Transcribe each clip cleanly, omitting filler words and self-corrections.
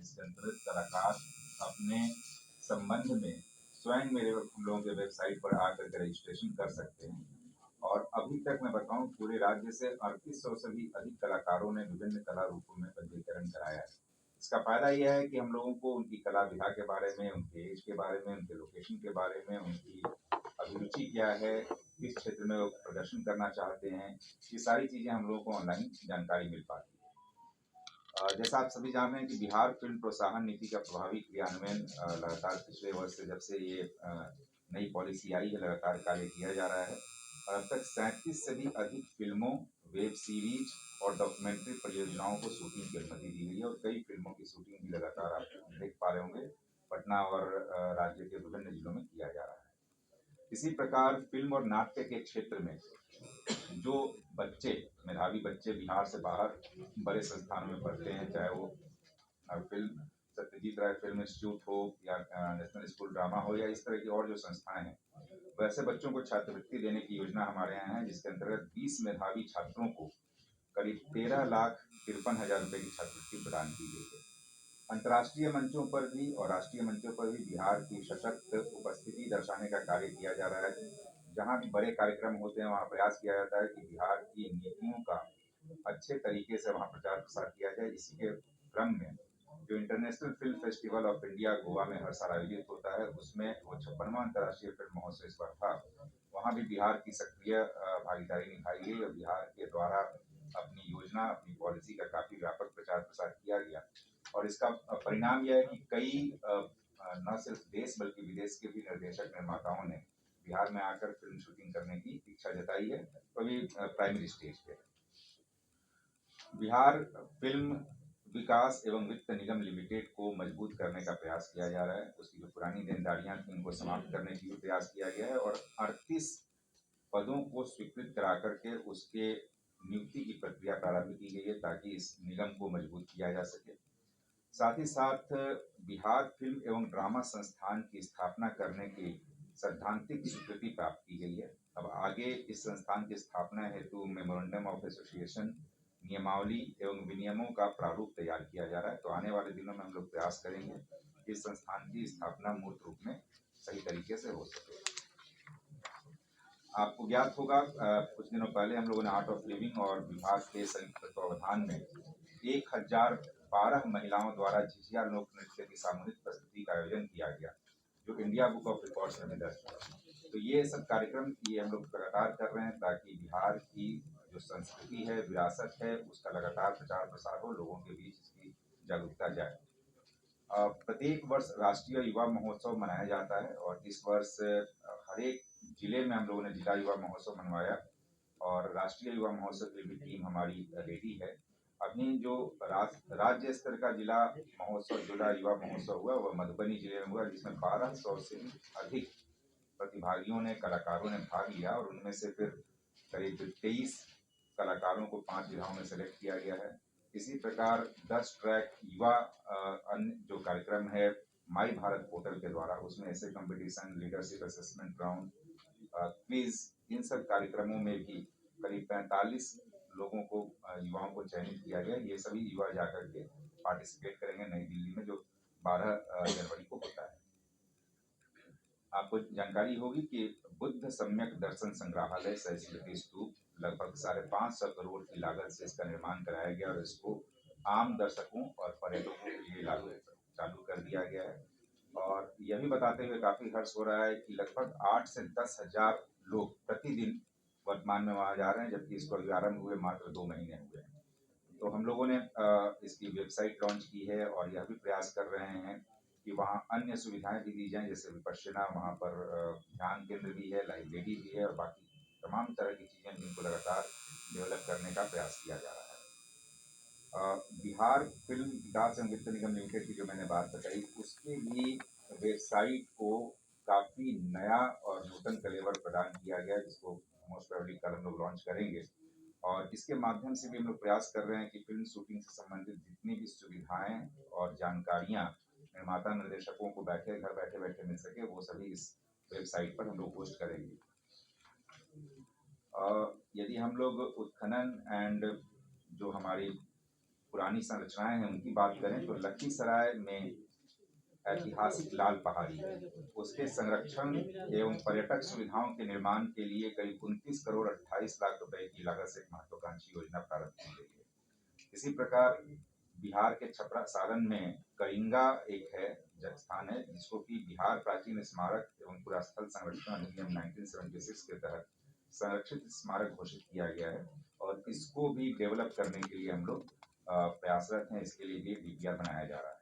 जिसके अंतर्गत कलाकार अपने संबंध में स्वयं मेरे हम लोगों के वेबसाइट पर आकर के रजिस्ट्रेशन कर सकते हैं। और अभी तक मैं बताऊं पूरे राज्य से 3800 से भी अधिक कलाकारों ने विभिन्न कला रूपों में पंजीकरण कराया है। इसका फायदा यह है कि हम लोगों को उनकी कला विधा के बारे में, उनके एज के बारे में, उनके लोकेशन के बारे में, उनकी अभिरुचि क्या है, किस क्षेत्र में वो प्रदर्शन करना चाहते हैं, ये सारी चीजें हम लोगों को ऑनलाइन जानकारी मिल पाती है। जैसा आप सभी जान रहे हैं कि बिहार फिल्म प्रोत्साहन नीति का प्रभावी क्रियान्वयन लगातार पिछले वर्ष से जब से ये नई पॉलिसी आई है लगातार कार्य किया जा रहा है और अब तक 37 से भी अधिक फिल्मों, वेब सीरीज और डॉक्यूमेंट्री परियोजनाओं को शूटिंग की अनुमति दी गई है और कई फिल्मों की शूटिंग भी लगातार आप देख पा रहे होंगे पटना और राज्य के विभिन्न जिलों में किया जा रहा है। इसी प्रकार फिल्म और नाट्य के क्षेत्र में जो बच्चे, मेधावी बच्चे बिहार से बाहर बड़े संस्थानों में पढ़ते हैं, चाहे वो फिल्म सत्यजीत राय फिल्म इंस्टीट्यूट हो या नेशनल स्कूल ड्रामा हो या इस तरह की और जो संस्थाएं हैं, वैसे बच्चों को छात्रवृत्ति देने की योजना हमारे यहाँ है, जिसके अंतर्गत 20 मेधावी छात्रों को करीब 13,53,000 रुपए की छात्रवृत्ति प्रदान की गई है। अंतर्राष्ट्रीय मंचों पर भी और राष्ट्रीय मंचों पर भी बिहार की सशक्त उपस्थिति दर्शाने का कार्य किया जा रहा है। जहाँ भी बड़े कार्यक्रम होते हैं वहाँ प्रयास किया जाता है कि बिहार की नीतियों का अच्छे तरीके से वहाँ प्रचार प्रसार किया जाए। इसी के क्रम में जो international film festival of India Goa में हर साल आयोजित होता है, उसमें वो 56वां अंतर्राष्ट्रीय फिल्म महोत्सव इस बार था। वहाँ भी बिहार की सक्रिय भागीदारी निभाई गई और बिहार के द्वारा अपनी योजना, अपनी पॉलिसी का काफी व्यापक प्रचार प्रसार किया गया और इसका परिणाम यह है कि कई न सिर्फ देश बल्कि विदेश के भी निर्देशक निर्माताओं ने बिहार में आकर फिल्म शूटिंग करने की इच्छा जताई है, तो अभी प्राइमरी स्टेज पे। बिहार फिल्म विकास एवं वित्त निगम लिमिटेड को मजबूत करने का प्रयास किया जा रहा है। उसकी जो पुरानी देनदारियां थी उनको समाप्त करने की भी प्रयास किया गया है और 38 पदों को स्वीकृत करा करके उसके नियुक्ति की प्रक्रिया प्रारंभ की गई है ताकि इस निगम को मजबूत किया जा सके। साथ ही साथ बिहार फिल्म एवं ड्रामा संस्थान की स्थापना करने की सैद्धांतिक स्वीकृति प्राप्त की गई है। अब आगे इस संस्थान की स्थापना हेतु मेमोरेंडम ऑफ एसोसिएशन, नियमावली एवं विनियमों का प्रारूप तैयार किया जा रहा है। तो आने वाले दिनों में हम लोग प्रयास करेंगे कि इस संस्थान की स्थापना मूर्त रूप में सही तरीके से हो सके। आपको ज्ञात होगा कुछ दिनों पहले हम लोगों ने आर्ट ऑफ लिविंग और विभाग के संयुक्त तत्वावधान में 1012 महिलाओं द्वारा झिझिया लोक नृत्य की सामूहिक प्रस्तुति का आयोजन किया गया, जो इंडिया बुक ऑफ रिकॉर्ड्स में भी दर्ज है। तो ये सब कार्यक्रम ये हम लोग लगातार कर रहे हैं ताकि बिहार की जो संस्कृति है, विरासत है, उसका लगातार प्रचार प्रसार हो, लोगों के बीच इसकी जागरूकता जाए। प्रत्येक वर्ष राष्ट्रीय युवा महोत्सव मनाया जाता है और इस वर्ष हर एक जिले में हम लोगों ने जिला युवा महोत्सव मनवाया और राष्ट्रीय युवा महोत्सव की भी टीम हमारी रेडी है। अभी जो राज्य स्तर का जिला महोत्सव, जिला युवा महोत्सव हुआ वह मधुबनी जिले में हुआ, जिसमें 1200 से अधिक प्रतिभागियों ने, कलाकारों ने भाग लिया और उनमें से फिर करीब 23 कलाकारों को 5 जिलों में सेलेक्ट किया गया है। इसी प्रकार 10 ट्रैक युवा अन्य जो कार्यक्रम है माई भारत पोर्टल के द्वारा, उसमें ऐसे competition, leadership assessment round, quiz, इन सब कार्यक्रमों में भी करीब 45 लोगों को, युवाओं को चयनित किया गया। ये सभी युवा जाकर के पार्टिसिपेट करेंगे नई दिल्ली में, जो 12 जनवरी को होता है। आपको जानकारी होगी कि बुद्ध सम्यक दर्शन संग्रहालय सह स्मृति स्तूप लगभग 550 करोड़ की लागत से इसका निर्माण कराया गया और इसको आम दर्शकों और पर्यटकों के लिए चालू कर दिया गया है। और यह भी बताते हुए काफी हर्ष हो रहा है कि लगभग 8 से 10 हजार लोग प्रतिदिन वर्तमान में वहां जा रहे हैं, जबकि इसको आरंभ हुए मात्र 2 महीने हुए हैं। तो हम लोगों ने इसकी वेबसाइट लॉन्च की है और यह भी प्रयास कर रहे हैं कि वहाँ अन्य सुविधाएं भी दी जाएं, जैसे विपश्यना, वहाँ पर ध्यान केंद्र भी है, लाइब्रेरी भी है और बाकी तमाम तरह की चीज़ें जिनको लगातार डेवलप करने का प्रयास किया जा रहा है। बिहार फिल्म विकास एवं वित्त निगम लिमिटेड की जो मैंने बात बताई, उसके भी वेबसाइट को काफ़ी नया और नूतन कलेवर प्रदान किया गया, जिसको मोस्ट प्रोबेबली कल हम लोग लॉन्च करेंगे। और इसके माध्यम से भी हम लोग प्रयास कर रहे हैं कि फिल्म शूटिंग से संबंधित जितनी भी सुविधाएं और जानकारियां निर्माता निर्देशकों को घर बैठे बैठे मिल सके, वो सभी इस वेबसाइट पर हम लोग पोस्ट करेंगे। यदि हम लोग उत्खनन एंड जो हमारी पुरानी संरचनाएं हैं उनकी बात करें तो लखीसराय में ऐतिहासिक लाल पहाड़ी है, उसके संरक्षण एवं पर्यटक सुविधाओं के निर्माण के लिए करीब 29 करोड़ 28 लाख रुपए की लागत से एक महत्वाकांक्षी योजना प्रारंभ की गई है। इसी प्रकार बिहार के छपरा सारण में कलिंगा एक है स्थान है, जिसको कि बिहार प्राचीन स्मारक एवं पुरास्थल संरक्षण अधिनियम 1976 के तहत संरक्षित स्मारक घोषित किया गया है और इसको भी डेवलप करने के लिए हम लोग प्रयासरत हैं। इसके लिए भी डीपीआर बनाया जा रहा है।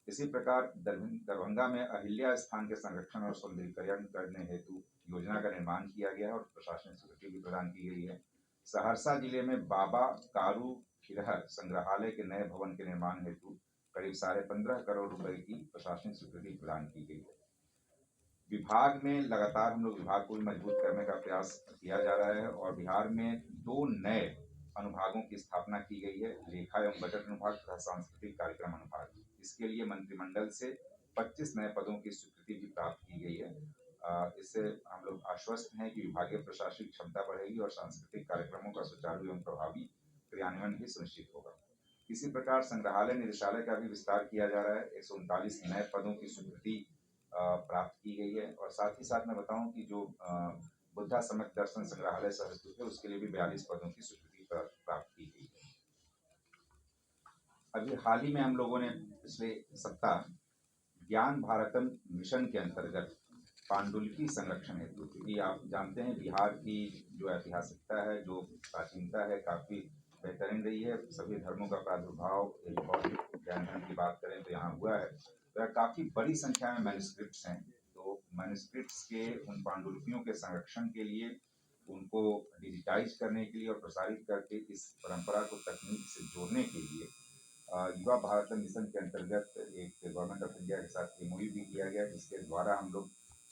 इसी प्रकार दरभंगा में अहिल्या स्थान के संरक्षण और सौंदर्यीकरण करने हेतु योजना का निर्माण किया गया है और प्रशासनिक स्वीकृति भी प्रदान की गई है। सहरसा जिले में बाबा कारू खिरहर संग्रहालय के नए भवन के निर्माण हेतु करीब 15.5 करोड़ रुपए की प्रशासनिक स्वीकृति प्रदान की गई है। विभाग में लगातार हम लोग विभाग को भी मजबूत करने का प्रयास किया जा रहा है और बिहार में 2 नए अनुभागों की स्थापना की गई है, लेखा एवं बजट अनुभाग तथा सांस्कृतिक कार्यक्रम अनुभाग। इसके लिए मंत्रिमंडल से 25 नए पदों की स्वीकृति भी प्राप्त की गई है। इससे हम लोग आश्वस्त हैं कि विभागीय प्रशासनिक क्षमता बढ़ेगी और सांस्कृतिक कार्यक्रमों का सुचारू एवं प्रभावी क्रियान्वयन भी सुनिश्चित होगा। इसी प्रकार संग्रहालय निदेशालय का भी विस्तार किया जा रहा है। 139 नए पदों की स्वीकृति प्राप्त की गई है और साथ ही साथ मैं बताऊं कि जो बुद्धा समक दर्शन संग्रहालय सहस्त्र है उसके लिए भी 42 पदों की स्वीकृति प्राप्त की गई है। अभी हाल ही में हम लोगों ने पिछले सप्ताह ज्ञान भारतम मिशन के अंतर्गत पांडुलिपि संरक्षण हेतु, क्योंकि आप जानते हैं बिहार की जो ऐतिहासिकता है, जो प्राचीनता है, काफी बेहतरीन रही है। सभी धर्मों का प्रादुर्भाव जैन धर्म की बात करें तो यहाँ हुआ है। तो काफी बड़ी संख्या में मैन्युस्क्रिप्ट्स हैं। तो मैन्युस्क्रिप्ट्स के उन पांडुलिपियों के संरक्षण के लिए, उनको डिजिटाइज करने के लिए और प्रसारित करके इस परंपरा को तकनीक से जोड़ने के लिए युवा भारत मिशन के अंतर्गत एक गवर्नमेंट ऑफ इंडिया के साथ एमओयू भी किया गया, जिसके द्वारा हम लोग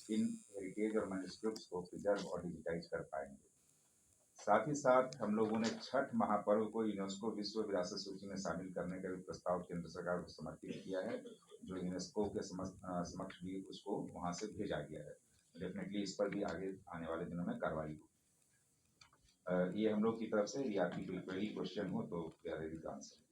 इन हेरिटेज और मैन्युस्क्रिप्ट्स को प्रिजर्व और डिजिटाइज कर पाएंगे। साथ ही साथ हम लोगों ने छठ महापर्व को यूनेस्को विश्व विरासत सूची में शामिल करने का भी प्रस्ताव केंद्र सरकार को समर्पित किया है, जो यूनेस्को के समक्ष भी उसको वहां से भेजा गया है। डेफिनेटली इस पर भी आगे आने वाले दिनों में कार्रवाई होगी। ये हम लोग की तरफ से, या आपकी कोई क्वेरी क्वेश्चन हो तो we are ready to answer.